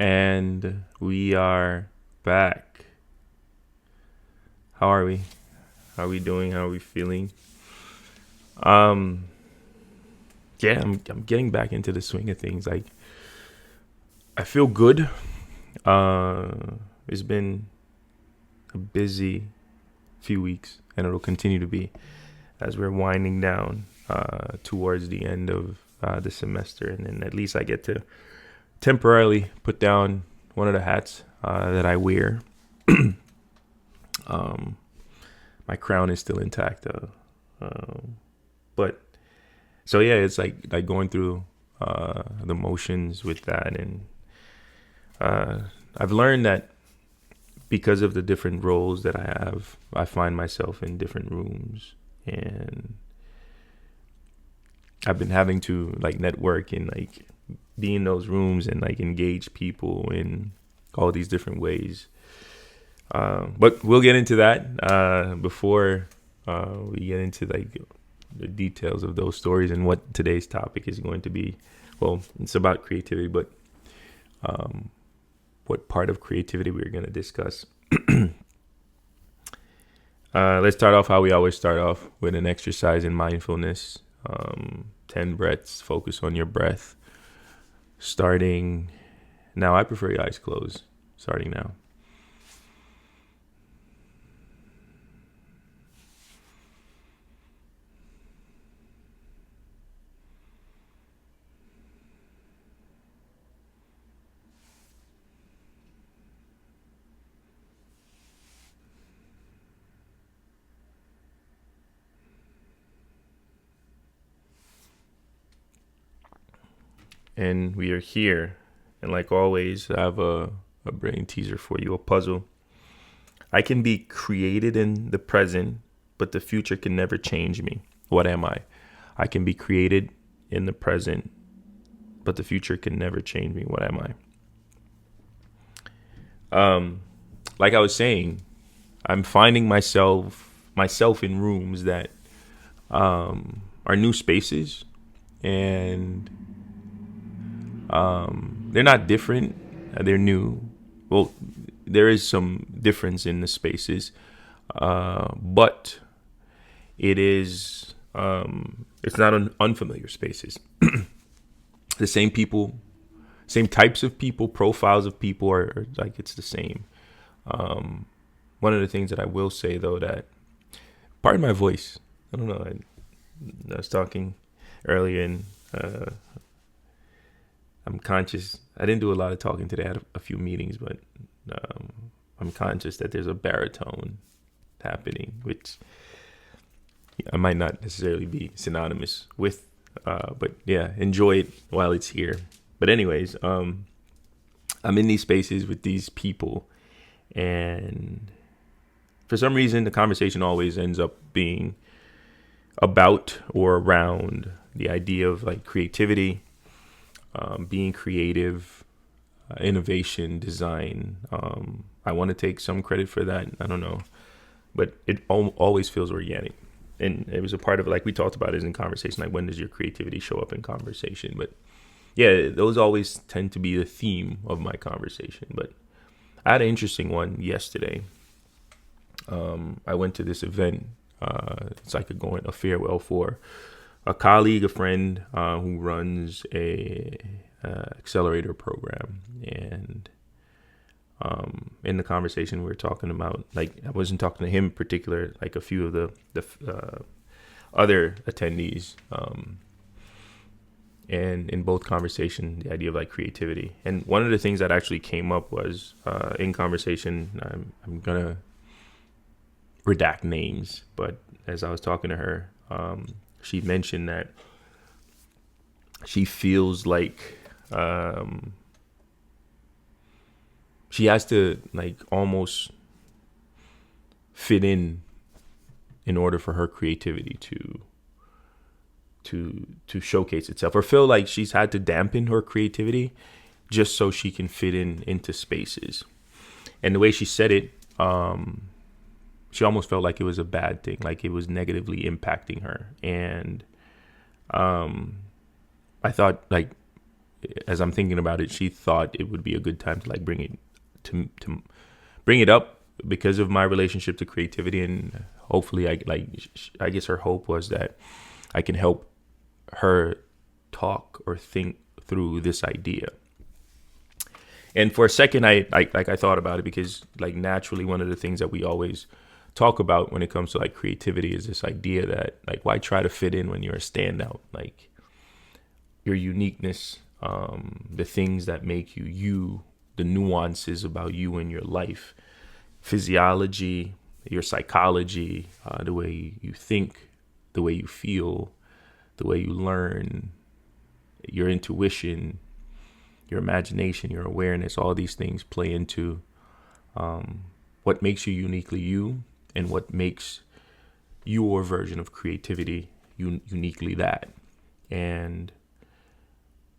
And we are back. How are we? How are we doing? How are we feeling? Um, yeah, I'm getting back into the swing of things. Like I feel good. Uh, it's been a busy few weeks, and it'll continue to be as we're winding down towards the end of the semester, and then at least I get to temporarily put down one of the hats that I wear. um, my crown is still intact, but so yeah, it's like going through the motions with that, and I've learned that because of the different roles that I have, I find myself in different rooms, and I've been having to like network and like be in those rooms and like engage people in all these different ways. But we'll get into that before we get into like the details of those stories and what today's topic is going to be. Well, it's about creativity, but what part of creativity we're going to discuss. Let's start off how we always start off with an exercise in mindfulness. 10 breaths, focus on your breath. Starting now, I prefer your eyes closed. Starting now. And we are here. And like always, I have a brain teaser for you, a puzzle. I can be created in the present, but the future can never change me. What am I? I can be created in the present, but the future can never change me. What am I? Like I was saying, I'm finding myself in rooms that are new spaces, and they're not different. They're new. Well, there is some difference in the spaces, but it is it's not unfamiliar spaces. The same people, same types of people, profiles of people are like it's the same. One of the things that I will say though, that pardon my voice. I don't know. I was talking earlier, and I'm conscious. I didn't do a lot of talking today. I had a few meetings, but I'm conscious that there's a baritone happening, which I might not necessarily be synonymous with. But yeah, enjoy it while it's here. But anyways, I'm in these spaces with these people, and for some reason, the conversation always ends up being about or around the idea of like creativity, being creative, innovation, design. I want to take some credit for that. I don't know, but it always feels organic. And it was a part of, like we talked about, is in conversation. Like, when does your creativity show up in conversation? But yeah, those always tend to be the theme of my conversation. But I had an interesting one yesterday. I went to this event. It's like a farewell for a colleague, a friend who runs a accelerator program, and in the conversation we were talking about, like I wasn't talking to him in particular, like a few of the other attendees, and in both conversation, the idea of like creativity. And one of the things that actually came up was in conversation. I'm gonna redact names, but as I was talking to her, she mentioned that she feels like she has to like almost fit in order for her creativity to showcase itself, or feel like she's had to dampen her creativity just so she can fit into spaces. And the way she said it, she almost felt like it was a bad thing, like it was negatively impacting her. And I thought, like, as I'm thinking about it, she thought it would be a good time to like to bring it up because of my relationship to creativity, and hopefully, I guess her hope was that I can help her talk or think through this idea. And for a second, I thought about it because like naturally, one of the things that we always talk about when it comes to like creativity is this idea that like why try to fit in when you're a standout, like your uniqueness, the things that make you you, the nuances about you and your life, physiology, your psychology, the way you think, the way you feel, the way you learn, your intuition, your imagination, your awareness, all these things play into what makes you uniquely you and what makes your version of creativity uniquely that. And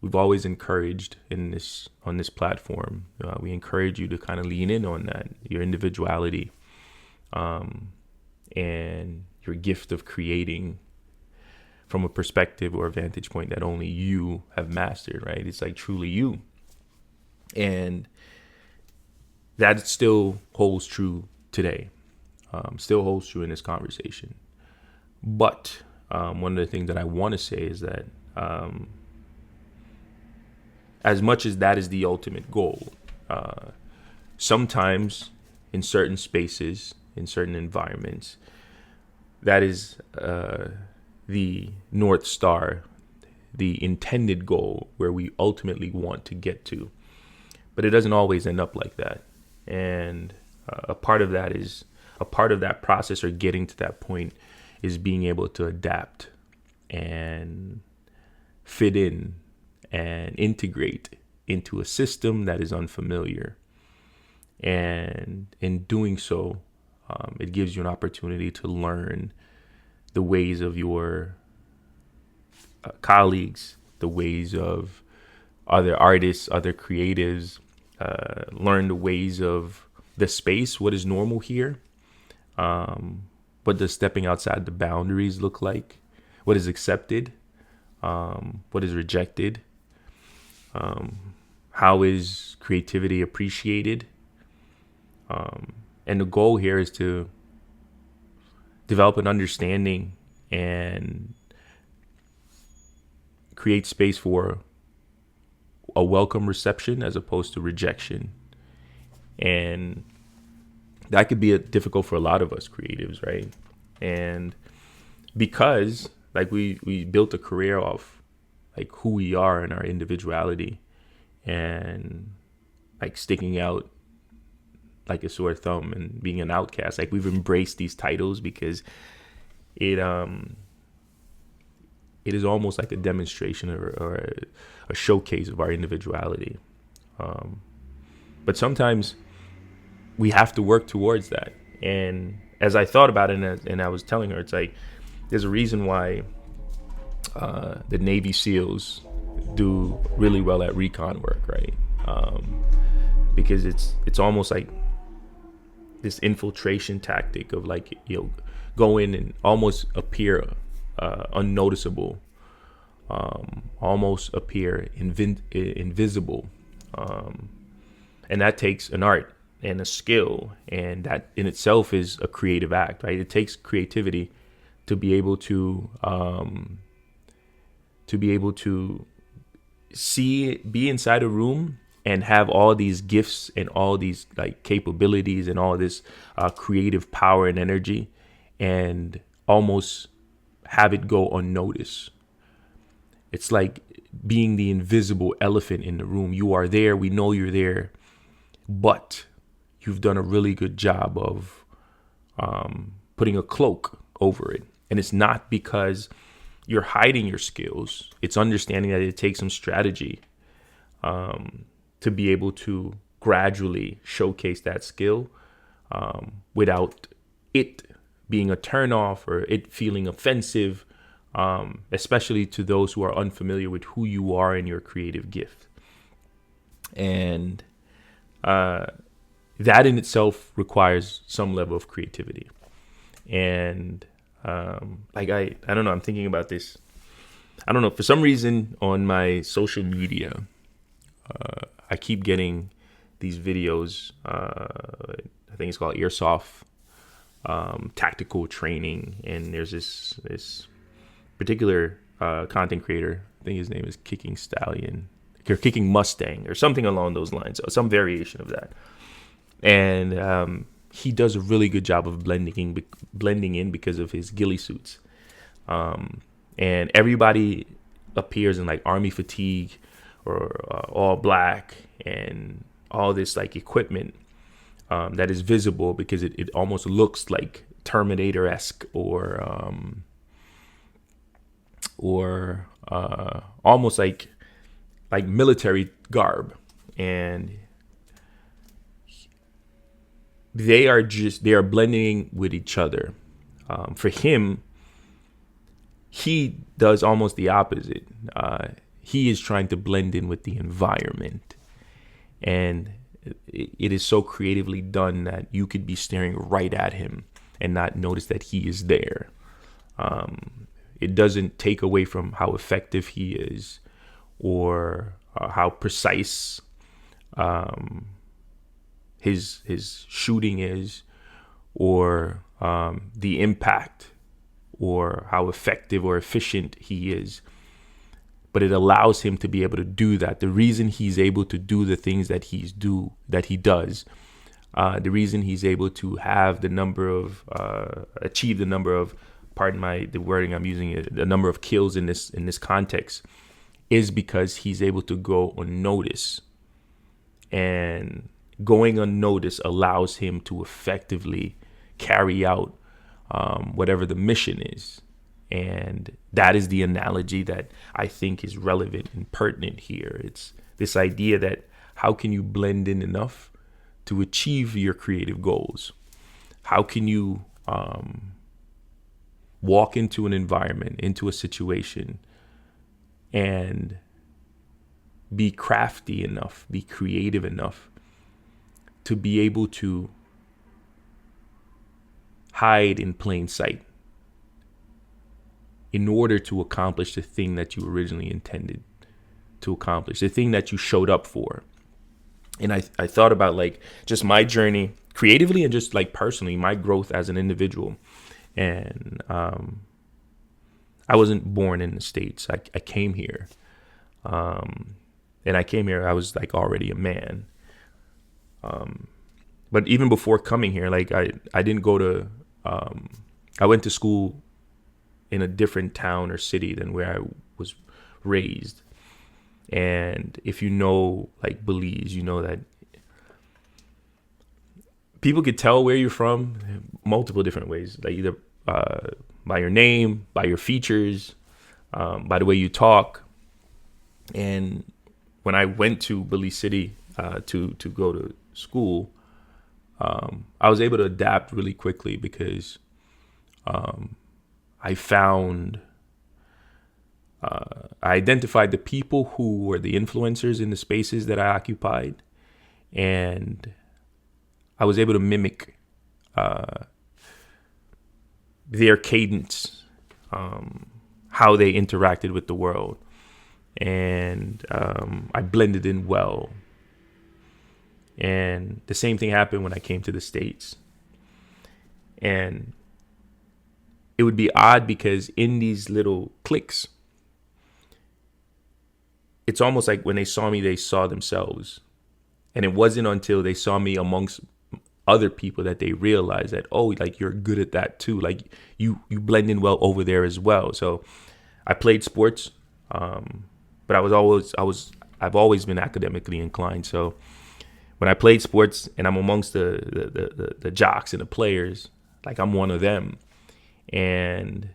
we've always encouraged on this platform, we encourage you to kind of lean in on that, your individuality, and your gift of creating from a perspective or a vantage point that only you have mastered, right? It's like truly you. And that still holds true today, still holds true in this conversation. But one of the things that I want to say is that as much as that is the ultimate goal, sometimes in certain spaces, in certain environments, that is the North Star, the intended goal where we ultimately want to get to. But it doesn't always end up like that. And a part of that process or getting to that point is being able to adapt and fit in and integrate into a system that is unfamiliar. And in doing so, it gives you an opportunity to learn the ways of your colleagues, the ways of other artists, other creatives, learn the ways of the space, what is normal here, what does stepping outside the boundaries look like, what is accepted, what is rejected, how is creativity appreciated, and the goal here is to develop an understanding and create space for a welcome reception as opposed to rejection. And that could be difficult for a lot of us creatives, right? And because like we built a career off like who we are and our individuality and like sticking out like a sore thumb and being an outcast, like we've embraced these titles because it is almost like a demonstration or a showcase of our individuality. But sometimes we have to work towards that. And as I thought about it and I was telling her, it's like there's a reason why the Navy SEALs do really well at recon work, right? Because it's almost like this infiltration tactic of like, go in and almost appear unnoticeable, almost appear invisible. And that takes an art and a skill, and that in itself is a creative act, right? It takes creativity to be able to be inside a room and have all these gifts and all these like capabilities and all this creative power and energy, and almost have it go unnoticed. It's like being the invisible elephant in the room. You are there, we know you're there, but you've done a really good job of putting a cloak over it. And it's not because you're hiding your skills. It's understanding that it takes some strategy to be able to gradually showcase that skill without it being a turnoff or it feeling offensive, especially to those who are unfamiliar with who you are and your creative gift. And that in itself requires some level of creativity. And I don't know, I'm thinking about this I don't know, for some reason on my social media, I keep getting these videos. I think it's called Airsoft tactical training, and there's this particular content creator. I think his name is Kicking Stallion or Kicking Mustang or something along those lines, or some variation of that. And he does a really good job of blending in because of his ghillie suits. And everybody appears in like army fatigue or all black and all this like equipment that is visible because it almost looks like Terminator-esque or almost like military garb. And they are blending with each other. For him, he does almost the opposite. He is trying to blend in with the environment, and it is so creatively done that you could be staring right at him and not notice that he is there. It doesn't take away from how effective he is or how precise his shooting is, or the impact, or how effective or efficient he is. But it allows him to be able to do that. The reason he's able to do the things that he does, the reason he's able to have the number of achieve the number of, pardon the wording I'm using, the number of kills in this context, is because he's able to go unnoticed. And going unnoticed allows him to effectively carry out whatever the mission is. And that is the analogy that I think is relevant and pertinent here. It's this idea that how can you blend in enough to achieve your creative goals? How can you walk into an environment, into a situation, and be crafty enough, be creative enough to be able to hide in plain sight in order to accomplish the thing that you originally intended to accomplish, the thing that you showed up for. And I thought about like just my journey creatively and just like personally, my growth as an individual. And I wasn't born in the States. I came here. And I came here, I was like already a man. But even before coming here, like I didn't go to, I went to school in a different town or city than where I was raised. And if you know like Belize, you know that people could tell where you're from multiple different ways, like either by your name, by your features, by the way you talk. And when I went to Belize City to go to school, I was able to adapt really quickly because I identified the people who were the influencers in the spaces that I occupied, and I was able to mimic their cadence, how they interacted with the world, and I blended in well. And the same thing happened when I came to the States. And it would be odd because in these little cliques, it's almost like when they saw me, they saw themselves. And it wasn't until they saw me amongst other people that they realized that, oh, like you're good at that too. Like you blend in well over there as well. So I played sports, but I've always been academically inclined. So when I played sports and I'm amongst the jocks and the players, like I'm one of them. And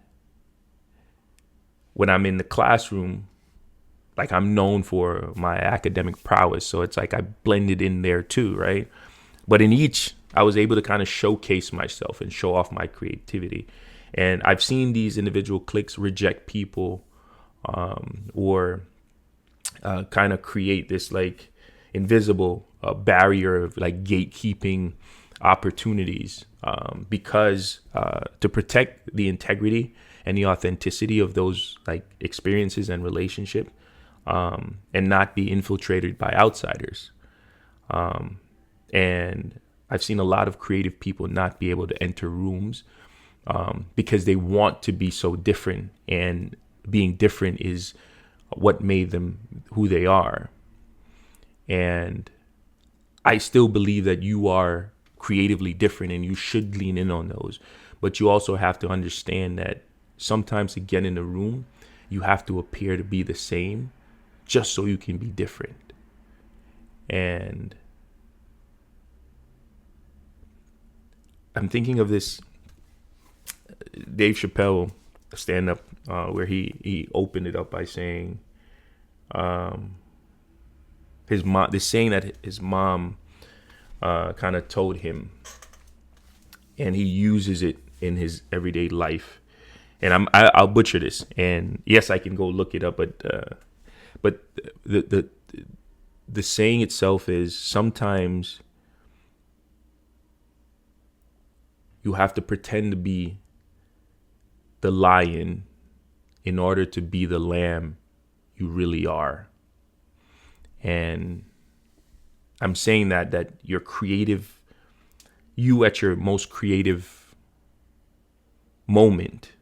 when I'm in the classroom, like I'm known for my academic prowess. So it's like I blended in there too, right? But in each, I was able to kind of showcase myself and show off my creativity. And I've seen these individual cliques reject people or kind of create this like invisible barrier of like gatekeeping opportunities because to protect the integrity and the authenticity of those like experiences and relationship, and not be infiltrated by outsiders. And I've seen a lot of creative people not be able to enter rooms because they want to be so different, and being different is what made them who they are. And I still believe that you are creatively different and you should lean in on those. But you also have to understand that sometimes to get in a room, you have to appear to be the same just so you can be different. And I'm thinking of this Dave Chappelle stand-up where he opened it up by saying his mom, this saying that his mom kind of told him, and he uses it in his everyday life. And I'll butcher this, and yes, I can go look it up, but the saying itself is, sometimes you have to pretend to be the lion in order to be the lamb you really are. And I'm saying that your creative, you at your most creative moment,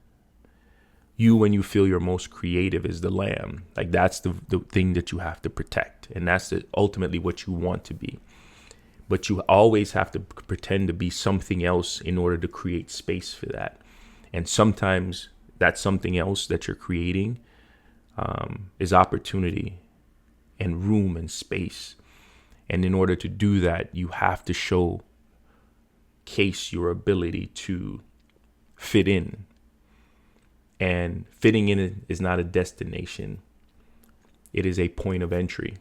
you when you feel your most creative is the lamb. Like that's the thing that you have to protect, and that's ultimately what you want to be. But you always have to pretend to be something else in order to create space for that. And sometimes that something else that you're creating is opportunity and room and space. And in order to do that, you have to showcase your ability to fit in. And fitting in is not a destination. It is a point of entry.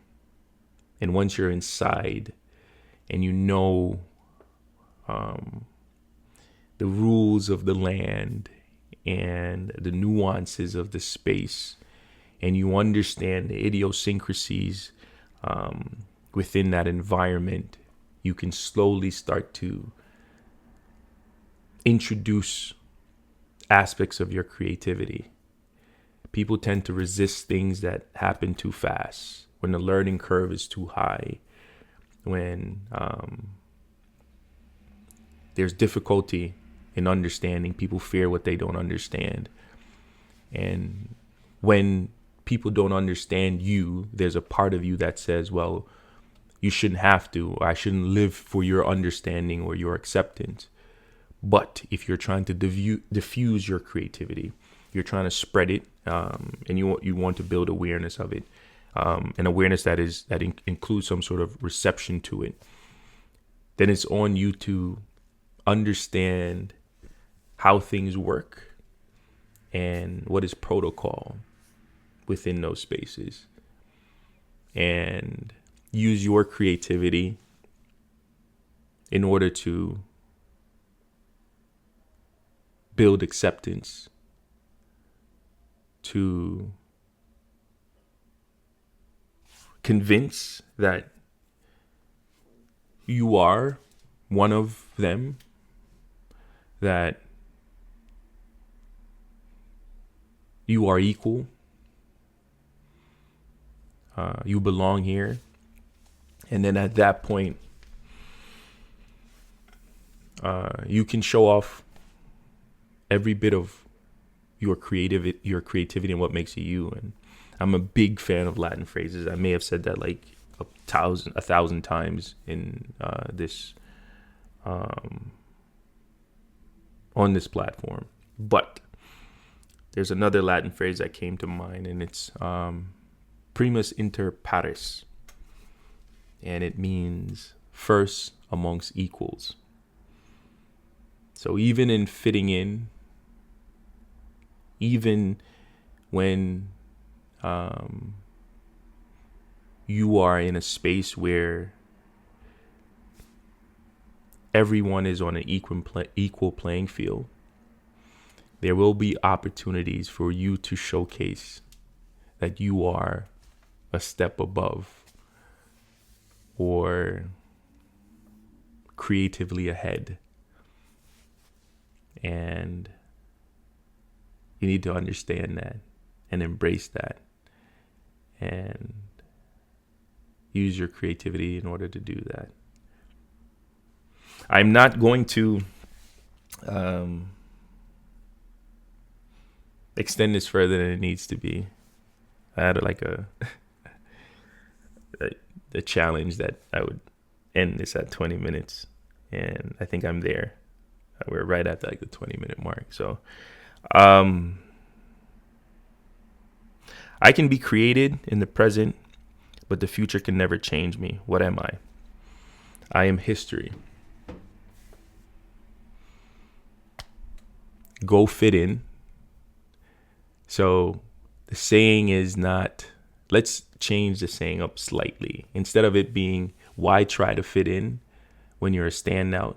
And once you're inside and you know the rules of the land and the nuances of the space, and you understand the idiosyncrasies within that environment, you can slowly start to introduce aspects of your creativity. People tend to resist things that happen too fast, when the learning curve is too high, when there's difficulty in understanding. People fear what they don't understand. And when people don't understand you, there's a part of you that says, well, you shouldn't have to, or I shouldn't live for your understanding or your acceptance. But if you're trying to diffuse your creativity, you're trying to spread it, and you want to build awareness of it, an awareness that includes some sort of reception to it, then it's on you to understand how things work and what is protocol within those spaces, and use your creativity in order to build acceptance, to convince that you are one of them, that you are equal, you belong here. And then at that point, you can show off every bit of your creativity and what makes you you. And I'm a big fan of Latin phrases. I may have said that like a thousand times in this on this platform. But there's another Latin phrase that came to mind, and it's primus inter pares, and it means first amongst equals. So even in fitting in, even when you are in a space where everyone is on an equal playing field, there will be opportunities for you to showcase that you are a step above or creatively ahead. And You need to understand that and embrace that and use your creativity in order to do that. I'm not going to extend this further than it needs to be. I had a challenge that I would end this at 20 minutes, and I think I'm there. We're right at the 20-minute mark. So I can be created in the present, but the future can never change me. What am I? I am history. Go fit in. So the saying is not, let's change the saying up slightly. Instead of it being, why try to fit in when you're a standout?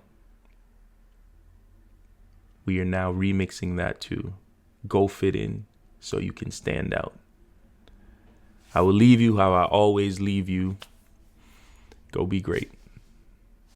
We are now remixing that to go fit in so you can stand out. I will leave you how I always leave you. Go be great.